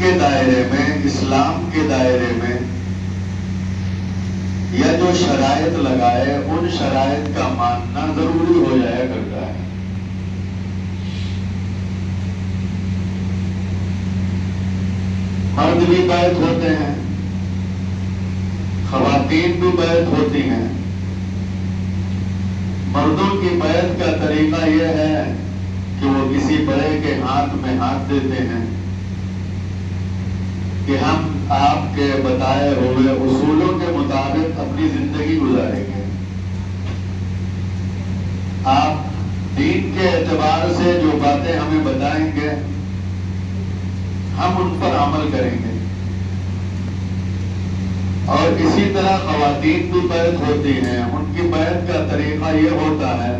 کے دائرے میں، اسلام کے دائرے میں یا جو شرائط لگائے ان شرائط کا ماننا ضروری ہو جایا کرتا ہے۔ مرد بھی بیعت ہوتے ہیں، خواتین بھی بیعت ہوتی ہیں۔ مردوں کی بیعت کا طریقہ یہ ہے کہ وہ کسی بڑے کے ہاتھ میں ہاتھ دیتے ہیں کہ ہم آپ کے بتائے ہوئے اصولوں کے مطابق اپنی زندگی گزاریں گے، آپ دین کے اعتبار سے جو باتیں ہمیں بتائیں گے ہم ان پر عمل کریں گے۔ اور اسی طرح خواتین بھی بیعت ہوتی ہیں، ان کی بیعت کا طریقہ یہ ہوتا ہے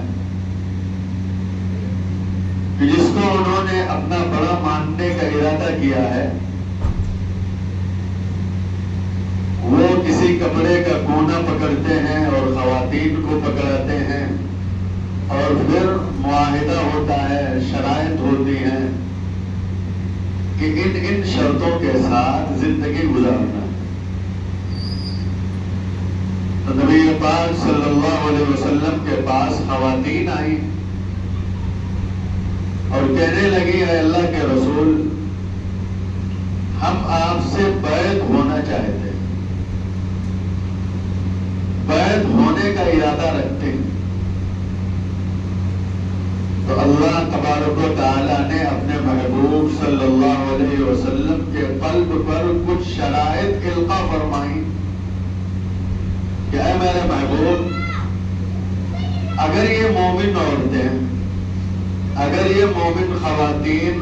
کہ جس کو انہوں نے اپنا بڑا ماننے کا ارادہ کیا ہے وہ کسی کپڑے کا کونا پکڑتے ہیں اور خواتین کو پکڑاتے ہیں، اور پھر معاہدہ ہوتا ہے، شرائط ہوتی ہیں کہ ان شرطوں کے ساتھ زندگی گزارنا۔ تو نبی پاک صلی اللہ علیہ وسلم کے پاس خواتین آئی اور کہنے لگی، اے اللہ کے رسول، ہم آپ سے بیعت ہونا چاہتے ہیں، بیعت ہونے کا ارادہ رکھتے ہیں۔ تو اللہ تبارک و تعالیٰ نے اپنے محبوب صلی اللہ علیہ وسلم کے قلب پر کچھ شرائط القا فرمائی کہ اے میرے محبوب، اگر یہ مومن عورتیں، اگر یہ مومن خواتین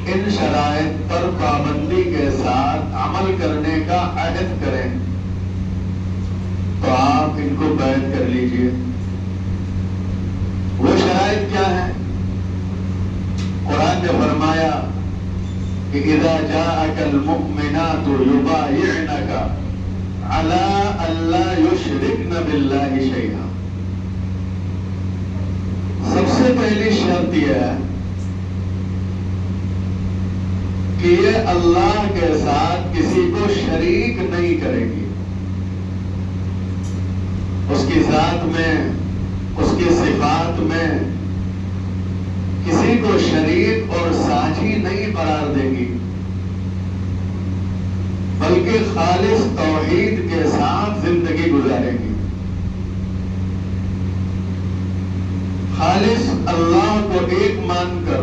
ان شرائط پر پابندی کے ساتھ عمل کرنے کا عہد کریں تو آپ ان کو بیعت کر لیجئے۔ وہ شرائط کیا ہیں؟ قرآن نے فرمایا کہ اذا جاءك المؤمنات يبايعنك على الا يشركن بالله شيئا۔ سب سے پہلی شرط یہ ہے کہ یہ اللہ کے ساتھ کسی کو شریک نہیں کرے گی، اس کی ذات میں، اس کی صفات میں کسی کو شریک اور ساجی نہیں قرار دے گی، بلکہ خالص توحید کے ساتھ زندگی گزارے گی، خالص اللہ کو ایک مان کر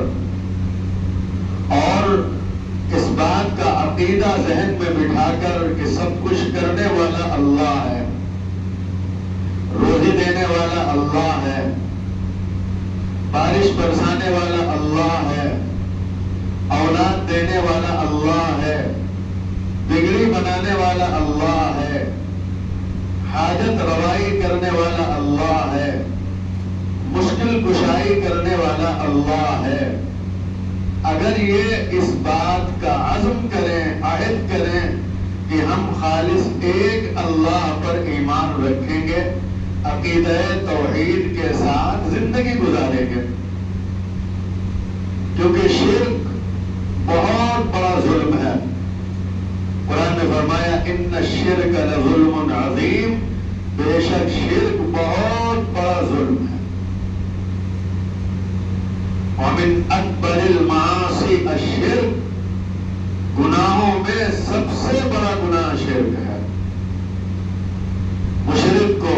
اور اس بات کا عقیدہ ذہن میں بٹھا کر کہ سب کچھ کرنے والا اللہ ہے، روزی دینے والا اللہ ہے، بارش برسانے والا اللہ ہے، اولاد دینے والا اللہ ہے، بگڑی بنانے والا اللہ ہے، حاجت روائی کرنے والا اللہ ہے، مشکل کشائی کرنے والا اللہ ہے۔ اگر یہ اس بات کا عزم کریں، عہد کریں کہ ہم خالص ایک اللہ پر ایمان رکھیں گے، عقیدہ توحید کے ساتھ زندگی گزاریں گے، کیونکہ شرک بہت بڑا ظلم ہے۔ قرآن نے فرمایا ان الشرک لظلم عظیم، بے شک شرک بہت بڑا ظلم ہے۔ ومن اکبر المعاصی الشرک، گناہوں میں سب سے بڑا گناہ شرک ہے۔ مشرک کو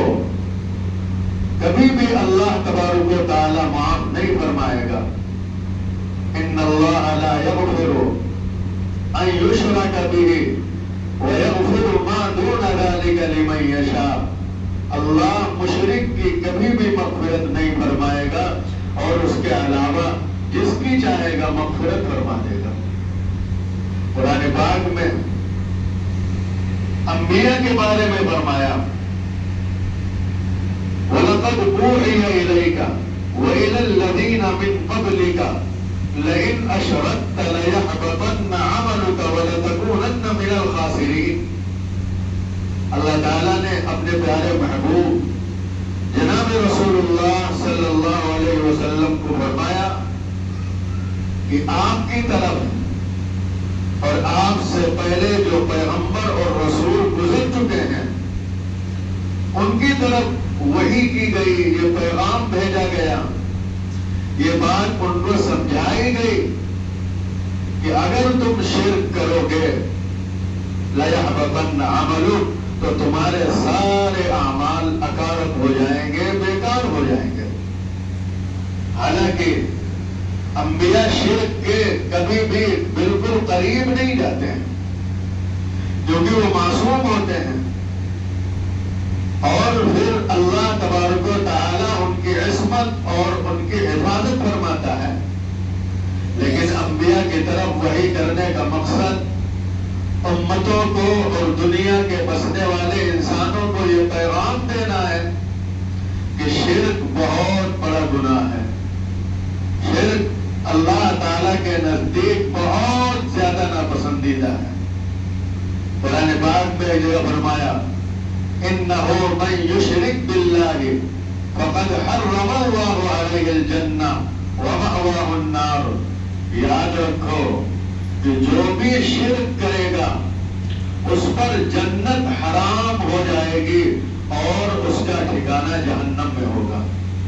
کبھی بھی اللہ تبارک و تعالی معاف نہیں فرمائے گا۔ ان اللہ لا یغفر ان یشرک بہ ویغفر ما دون ذلک لمن یشاء۔ اللہ مشرک کی کبھی بھی مغفرت نہیں فرمائے گا اور اس کے علاوہ جس کی چاہے گا مغفرت فرما دے گا۔ قرآن پاک میں انبیاء کے بارے میں فرمایا وَلَقَدْ أُوحِيَ إِلَيْكَ وَإِلَى الَّذِينَ مِن قَبْلِكَ لَئِنْ أَشْرَكْتَ لَيَحْبَطَنَّ عَمَلُكَ وَلَتَكُونَنَّ مِنَ الْخَاسِرِينَ۔ اللہ تعالیٰ نے اپنے پیارے محبوب جناب رسول اللہ صلی اللہ علیہ وسلم کو فرمایا کہ آپ کی طرف اور آپ سے سے پہلے جو پیغمبر اور رسول گزر چکے ہیں ان کی طرف وحی کی گئی، یہ پیغام بھیجا گیا، یہ بات ان کو سمجھائی گئی کہ اگر تم شرک کرو گے لَيَحْبَطَنَّ عَمَلُكَ، تو تمہارے سارے اعمال اکارت ہو جائیں گے، بیکار ہو جائیں گے۔ حالانکہ انبیاء شرک کے کبھی بھی بالکل قریب نہیں جاتے ہیں کیونکہ وہ معصوم ہوتے ہیں، اور پھر اللہ تبارک و تعالی ان کی عصمت اور ان کی حفاظت فرماتا ہے۔ لیکن انبیاء کی طرف وحی کرنے کا مقصد امتوں کو اور دنیا کے بسنے والے انسانوں کو یہ پیغام دینا ہے کہ شرک بہت بڑا گناہ ہے، شرک اللہ تعالیٰ کے نزدیک بہت زیادہ ناپسندیدہ ہے۔ قرآن پاک میں ایک جگہ فرمایا إِنَّهُ مَن يُشْرِكْ بِاللَّهِ فَقَدْ حَرَّمَ اللَّهُ عَلَيْهِ الْجَنَّةَ وَمَأْوَاهُ النَّارُ۔ یاد رکھو کہ جو بھی شرک کرے گا اس پر جنت حرام ہو جائے گی اور اس کا ٹھکانہ جہنم میں ہوگا۔